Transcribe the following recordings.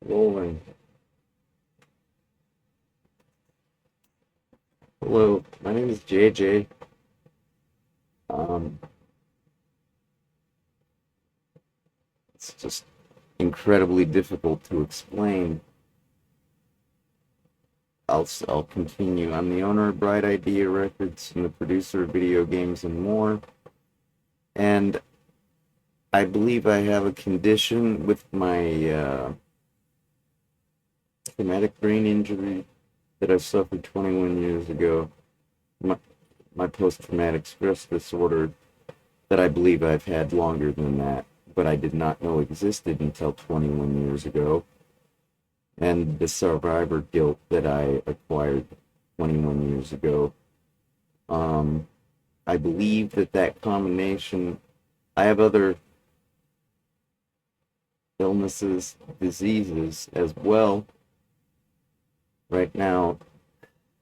Rolling. Hello, my name is JJ. Um, it's just incredibly difficult to explain. I'll continue. I'm the owner of Bright Idea Records and the producer of video games and more. And I believe I have a condition with my traumatic brain injury that I suffered 21 years ago. My, my post-traumatic stress disorder that I believe I've had longer than that, but I did not know existed until 21 years ago, and the survivor guilt that I acquired 21 years ago. Um, I believe that combination, I have other illnesses, diseases as well. Right now,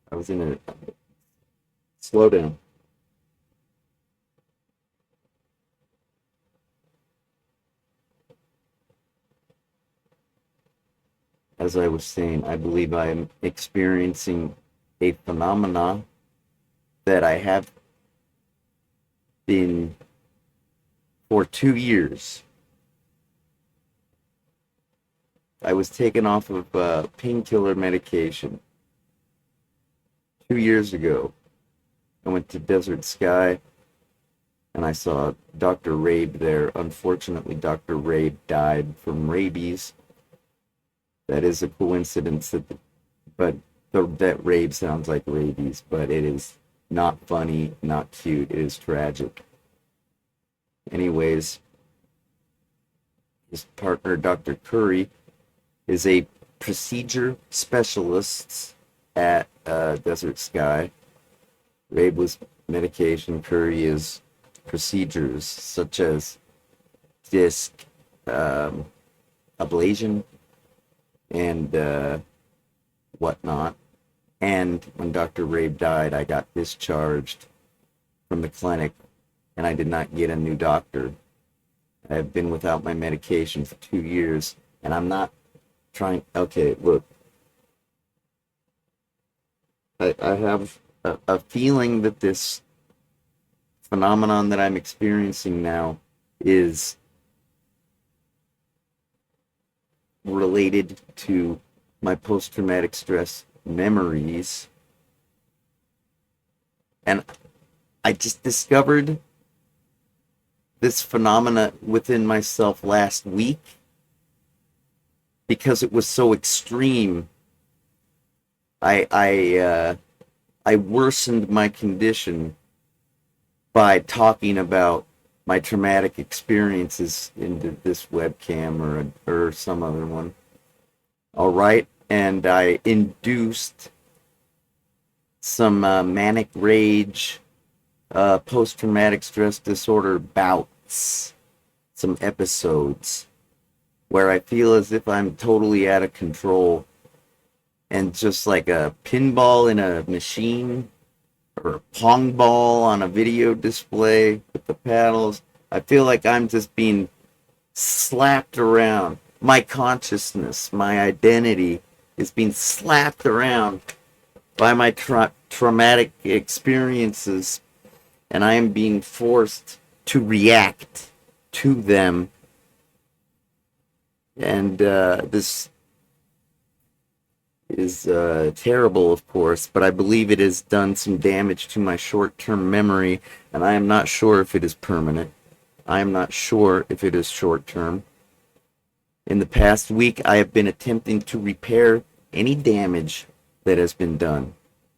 I was in a slowdown. As I was saying, I believe I am experiencing a phenomena that I have been for 2 years. I was taken off of painkiller medication 2 years ago. I went to Desert Sky and I saw Dr. Rabe there. Unfortunately, Dr. Rabe died from rabies. That is a coincidence, but that Rabe sounds like rabies, but it is not funny, not cute. It is tragic. Anyways, his partner, Dr. Curry, is a procedure specialist at Desert Sky. Rabe was medication, Curry is procedures such as disc ablation and whatnot. And when Dr. Rabe died, I got discharged from the clinic and I did not get a new doctor. I have been without my medication for 2 years, and I'm not trying. Okay, look, I have a feeling that this phenomenon that I'm experiencing now is related to my post traumatic stress memories. And I just discovered this phenomena within myself last week because it was so extreme. I worsened my condition by talking about my traumatic experiences into this webcam or some other one. All right, and I induced some manic rage, post traumatic stress disorder bouts, some episodes where I feel as if I'm totally out of control and just like a pinball in a machine or a pong ball on a video display with the paddles. I feel like I'm just being slapped around. My consciousness, my identity is being slapped around by my traumatic experiences, and I am being forced to react to them. And this is terrible, of course, but I believe it has done some damage to my short-term memory, and I am not sure if it is permanent. I am not sure if it is short-term. In the past week, I have been attempting to repair any damage that has been done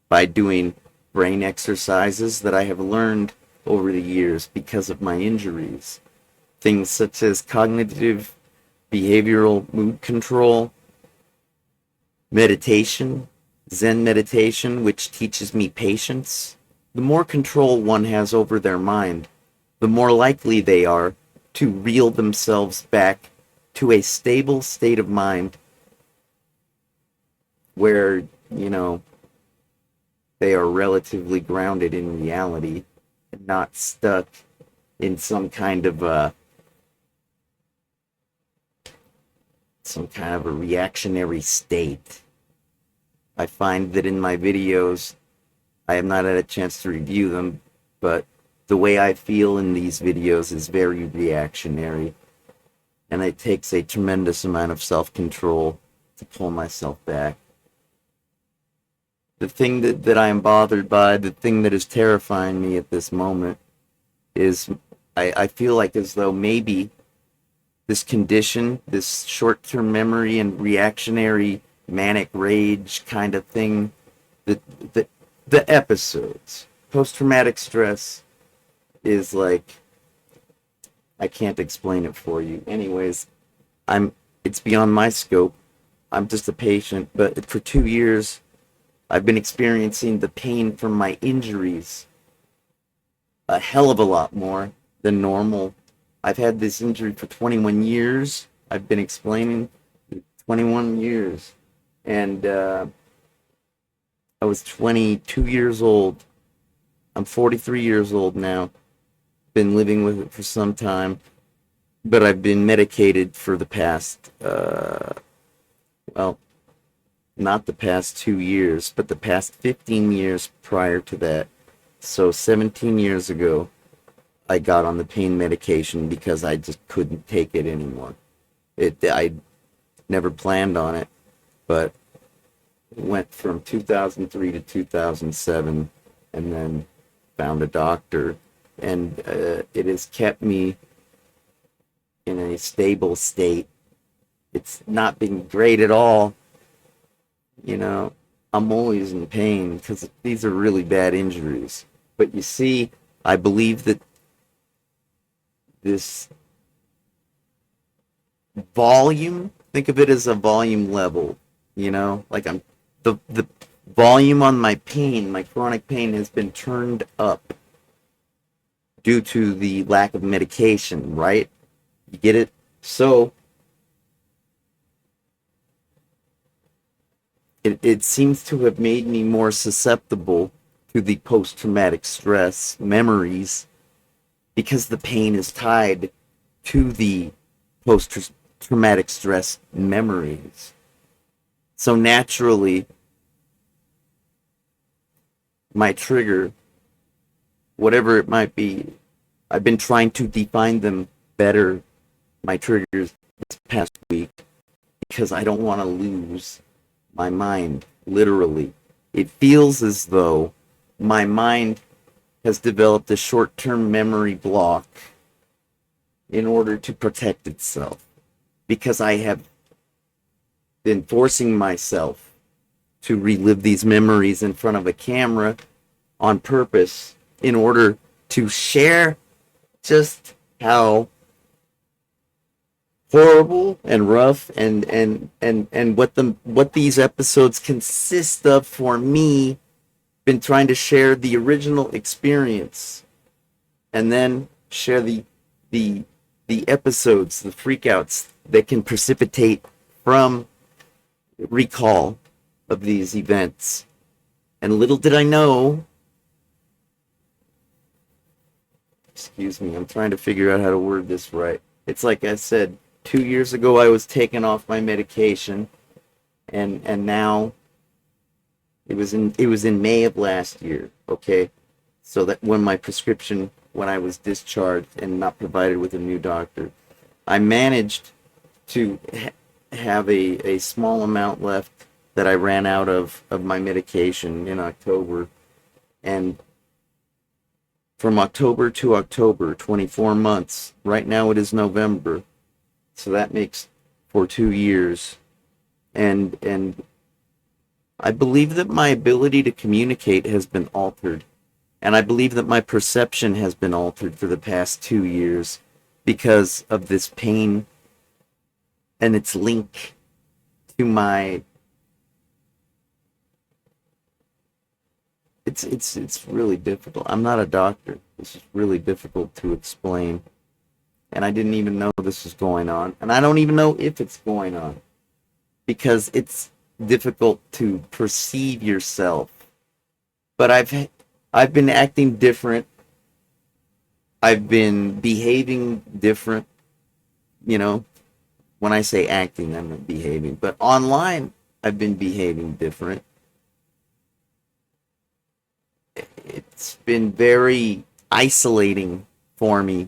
by doing brain exercises that I have learned over the years because of my injuries. Things such as cognitive behavioral mood control, meditation, Zen meditation, which teaches me patience. The more control one has over their mind, the more likely they are to reel themselves back to a stable state of mind where, they are relatively grounded in reality and not stuck in some kind of some kind of a reactionary state. I find that in my videos, I have not had a chance to review them, but the way I feel in these videos is very reactionary, and it takes a tremendous amount of self-control to pull myself back. The thing that I am bothered by, the thing that is terrifying me at this moment, is I feel like as though maybe this condition, this short-term memory and reactionary manic rage kind of thing, the, the, the episodes, post-traumatic stress is like, I can't explain it for you. Anyways, it's beyond my scope. I'm just a patient, but for 2 years, I've been experiencing the pain from my injuries a hell of a lot more than normal. I've had this injury for 21 years. I've been explaining 21 years. And I was 22 years old. I'm 43 years old now. Been living with it for some time. But I've been medicated for the past, not the past 2 years, but the past 15 years prior to that. So 17 years ago, I got on the pain medication because I just couldn't take it anymore. I never planned on it, but it went from 2003 to 2007, and then found a doctor, and it has kept me in a stable state. It's not been great at all. You know, I'm always in pain because these are really bad injuries. But you see, I believe that this volume, think of it as a volume level, like the volume on my pain, my chronic pain has been turned up due to the lack of medication, right? You get it? So it seems to have made me more susceptible to the post-traumatic stress memories because the pain is tied to the post-traumatic stress memories. So naturally, my trigger, whatever it might be, I've been trying to define them better, my triggers, this past week, because I don't want to lose my mind, literally. It feels as though my mind has developed a short-term memory block in order to protect itself, because I have been forcing myself to relive these memories in front of a camera on purpose in order to share just how horrible and rough and what these episodes consist of for me. Been trying to share the original experience and then share the episodes, the freakouts that can precipitate from recall of these events. And little did I know, excuse me, I'm trying to figure out how to word this right. It's like I said, 2 years ago I was taken off my medication, and now it was in May of last year, okay? So that when I was discharged and not provided with a new doctor, I managed to have a small amount left that I ran out of my medication in October. And from October to October, 24 months, right now it is November, so that makes for 2 years. And I believe that my ability to communicate has been altered. And I believe that my perception has been altered for the past 2 years because of this pain and its link to my... It's really difficult. I'm not a doctor. This is really difficult to explain. And I didn't even know this was going on. And I don't even know if it's going on, because it's difficult to perceive yourself. But I've been acting different. I've been behaving different, When I say acting, I'm not behaving. But online, I've been behaving different. It's been very isolating for me.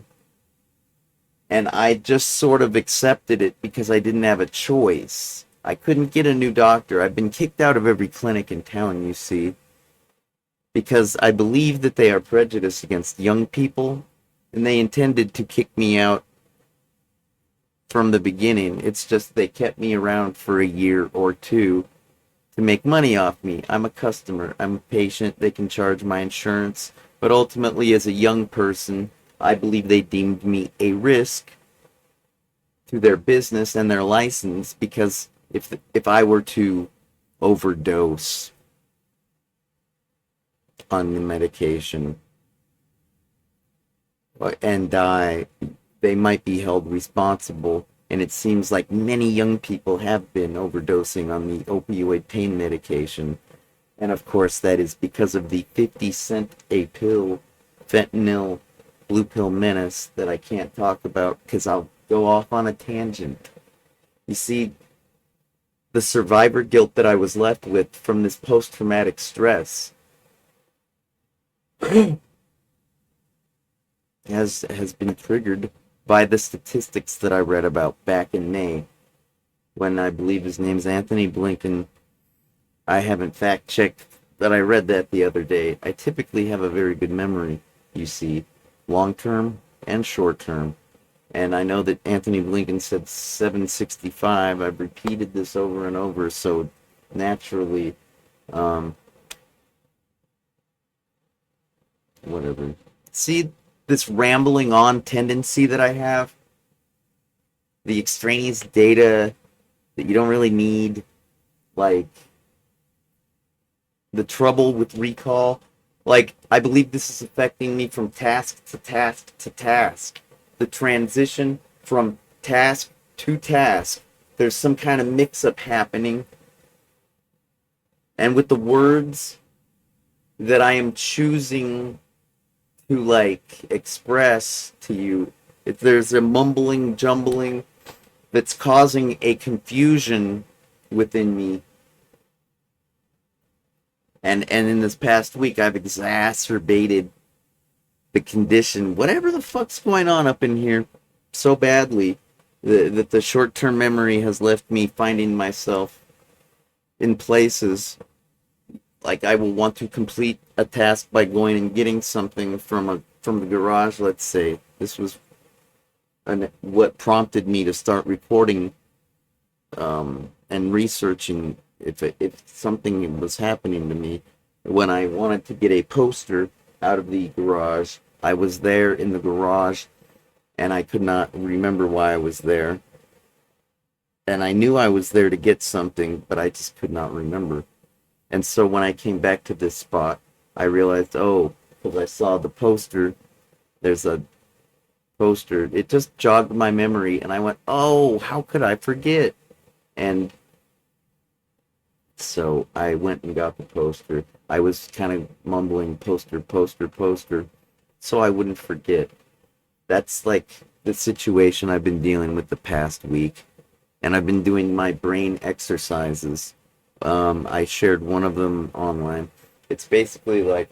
And I just sort of accepted it because I didn't have a choice. I couldn't get a new doctor. I've been kicked out of every clinic in town, you see, because I believe that they are prejudiced against young people, and they intended to kick me out from the beginning. It's just they kept me around for a year or two to make money off me. I'm a customer, I'm a patient, they can charge my insurance, but ultimately, as a young person, I believe they deemed me a risk to their business and their license because if I were to overdose on the medication and die, they might be held responsible. And it seems like many young people have been overdosing on the opioid pain medication. And of course, that is because of the 50 cent a pill fentanyl blue pill menace that I can't talk about because I'll go off on a tangent. You see, the survivor guilt that I was left with from this post traumatic stress has been triggered by the statistics that I read about back in May when I believe his name's Anthony Blinken. I haven't fact checked, but I read that the other day. I typically have a very good memory, you see, long term and short term. And I know that Anthony Blinken said 765. I've repeated this over and over, so naturally, um, whatever. See this rambling on tendency that I have? The extraneous data that you don't really need, like the trouble with recall. Like, I believe this is affecting me from task to task to task. The transition from task to task. There's some kind of mix up happening. And with the words that I am choosing to, like, express to you, if there's a mumbling, jumbling that's causing a confusion within me. And in this past week, I've exacerbated the condition, whatever the fuck's going on up in here, so badly that the short term memory has left me finding myself in places like I will want to complete a task by going and getting something from the garage. Let's say this was what prompted me to start recording and researching if something was happening to me. When I wanted to get a poster out of the garage, I was there in the garage and I could not remember why I was there. And I knew I was there to get something, but I just could not remember. And so when I came back to this spot, I realized, oh, because I saw the poster, there's a poster. It just jogged my memory, and I went, oh, how could I forget? And so I went and got the poster. I was kind of mumbling poster, poster, poster, so I wouldn't forget. That's like the situation I've been dealing with the past week. And I've been doing my brain exercises. I shared one of them online. It's basically like,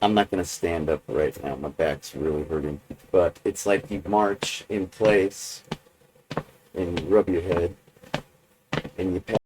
I'm not going to stand up right now. My back's really hurting. But it's like you march in place and you rub your head and you pat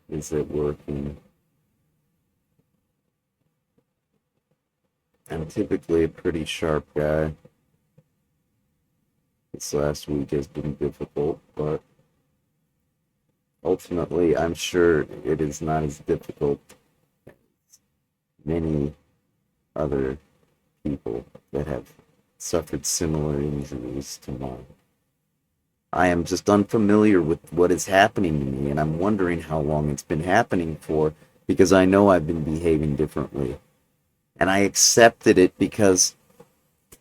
Is it working? I'm typically a pretty sharp guy. This last week has been difficult, but ultimately, I'm sure it is not as difficult as many other people that have suffered similar injuries to mine. I am just unfamiliar with what is happening to me, and I'm wondering how long it's been happening for because I know I've been behaving differently. And I accepted it because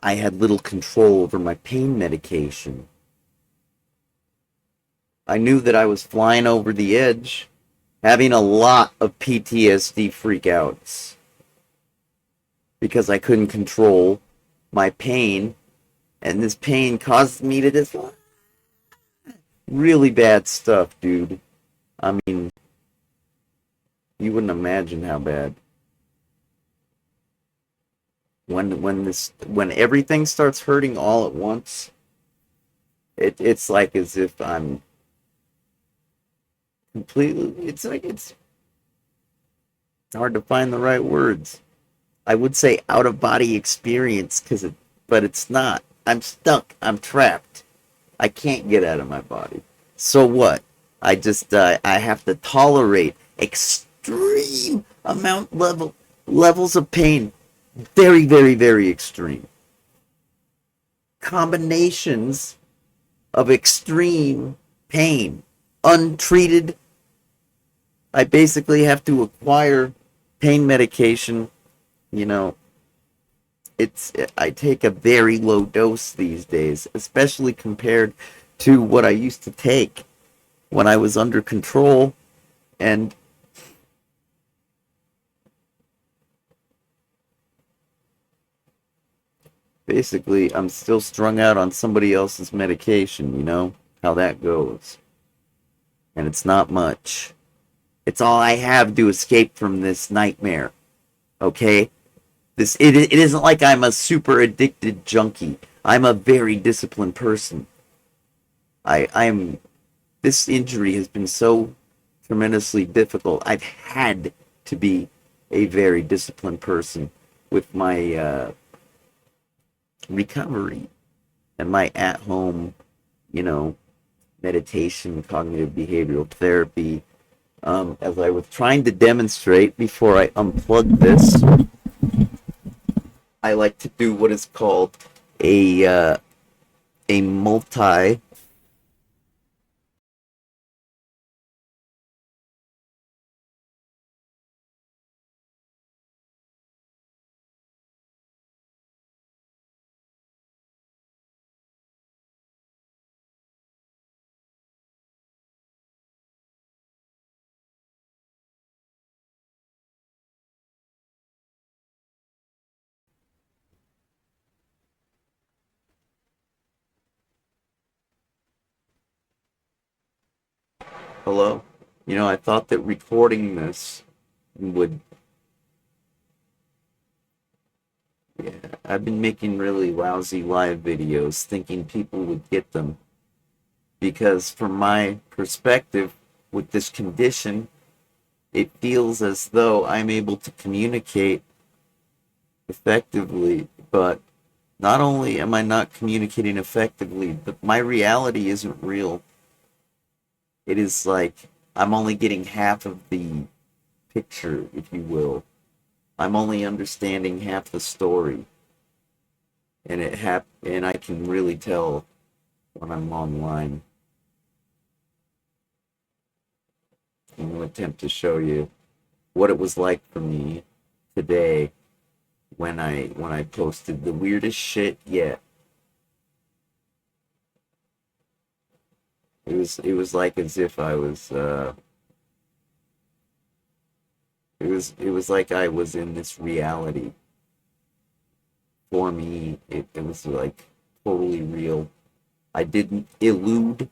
I had little control over my pain medication. I knew that I was flying over the edge, having a lot of PTSD freakouts because I couldn't control my pain, and this pain caused me to just really bad stuff, dude. I mean, you wouldn't imagine how bad. When everything starts hurting all at once, it's like as if I'm completely. It's like it's hard to find the right words. I would say out of body experience, but it's not. I'm stuck. I'm trapped. I can't get out of my body. So what? I have to tolerate extreme levels of pain. Very, very, very extreme. Combinations of extreme pain. Untreated. I basically have to acquire pain medication. You know, I take a very low dose these days, especially compared to what I used to take when I was under control. And basically, I'm still strung out on somebody else's medication, you know how that goes. And it's not much. It's all I have to escape from this nightmare. Okay? It isn't like I'm a super addicted junkie. I'm a very disciplined person. I'm this injury has been so tremendously difficult. I've had to be a very disciplined person with my recovery and my at home, you know, meditation, cognitive behavioral therapy. As I was trying to demonstrate before I unplugged this, I like to do what is called a multi. Hello? I thought that recording this would. Yeah, I've been making really lousy live videos thinking people would get them because, from my perspective, with this condition, it feels as though I'm able to communicate effectively, but not only am I not communicating effectively, but my reality isn't real. It is like I'm only getting half of the picture, if you will. I'm only understanding half the story, and I can really tell when I'm online. I'm gonna attempt to show you what it was like for me today when I posted the weirdest shit yet. It was like as if I was it was like I was in this reality. For me, it was like totally real. I didn't allude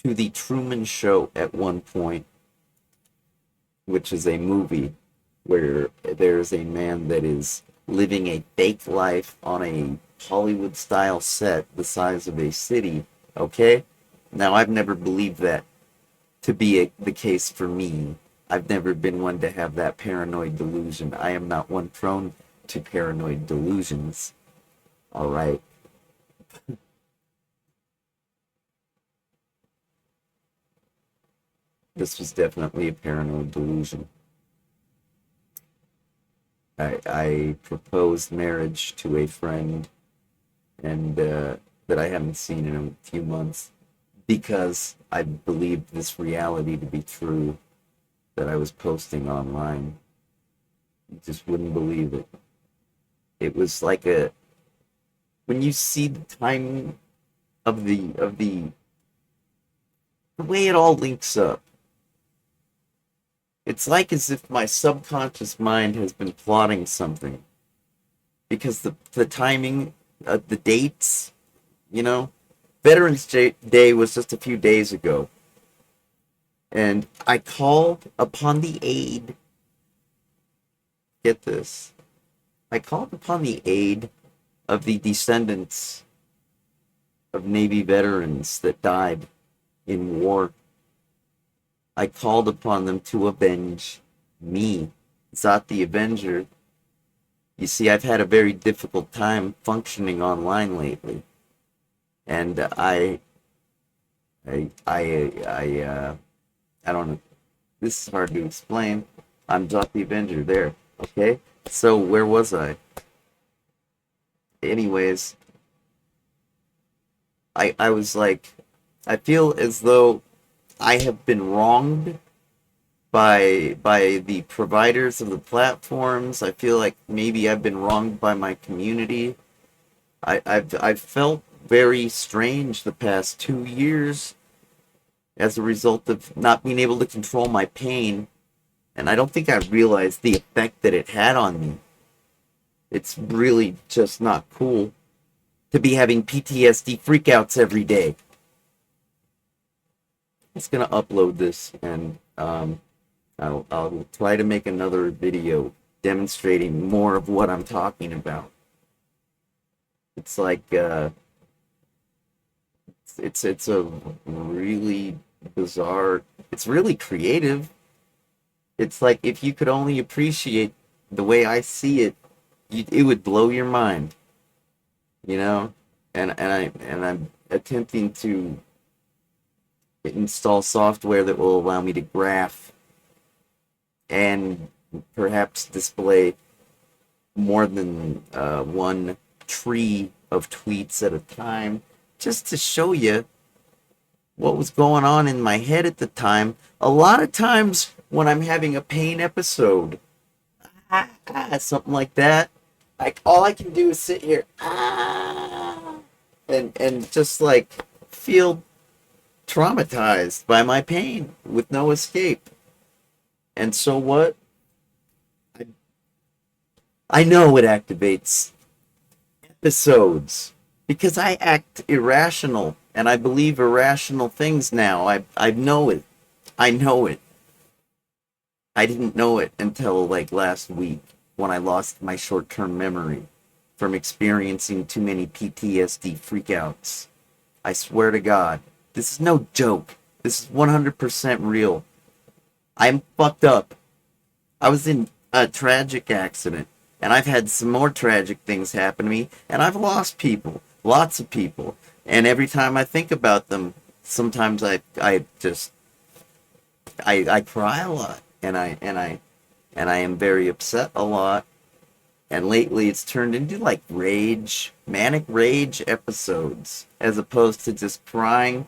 to the Truman Show at one point, which is a movie where there's a man that is living a fake life on a Hollywood style set the size of a city. Okay? Now, I've never believed that to be the case for me. I've never been one to have that paranoid delusion. I am not one prone to paranoid delusions. All right. This was definitely a paranoid delusion. I proposed marriage to a friend and that I haven't seen in a few months because I believed this reality to be true that I was posting online. You just wouldn't believe it. It was like a when you see the time of the way it all links up. It's like as if my subconscious mind has been plotting something because the timing, the dates, you know, Veterans Day was just a few days ago, and I called upon the aid. Get this, I called upon the aid of the descendants of Navy veterans that died in war. I called upon them to avenge me, Zot the Avenger. You see, I've had a very difficult time functioning online lately, and I don't know. This is hard to explain. I'm Zot the Avenger. There, okay. So where was I? Anyways, I was like, I feel as though I have been wronged by the providers of the platforms. I feel like maybe I've been wronged by my community. I've felt very strange the past 2 years as a result of not being able to control my pain, and I don't think I realized the effect that it had on me. It's really just not cool to be having PTSD freakouts every day. I'm just gonna upload this and I'll try to make another video demonstrating more of what I'm talking about. It's like it's a really bizarre. It's really creative. It's like if you could only appreciate the way I see it, it would blow your mind, you know. And I'm attempting to install software that will allow me to graph and perhaps display more than one tree of tweets at a time, just to show you what was going on in my head at the time. A lot of times when I'm having a pain episode, something like that, like all I can do is sit here, and just like feel traumatized by my pain with no escape. And so what? I know it activates episodes because I act irrational and I believe irrational things now. I know it. I know it. I didn't know it until like last week when I lost my short-term memory from experiencing too many PTSD freakouts. I swear to God, this is no joke. This is 100% real. I'm fucked up. I was in a tragic accident, and I've had some more tragic things happen to me, and I've lost people, lots of people. And every time I think about them, sometimes I just I cry a lot, and I am very upset a lot. And lately it's turned into like rage, manic rage episodes, as opposed to just crying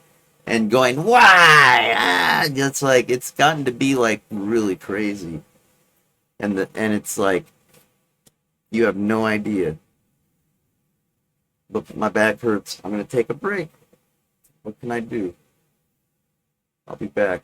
and going, why? It's like, it's gotten to be like really crazy. And it's like, you have no idea. But my back hurts. I'm going to take a break. What can I do? I'll be back.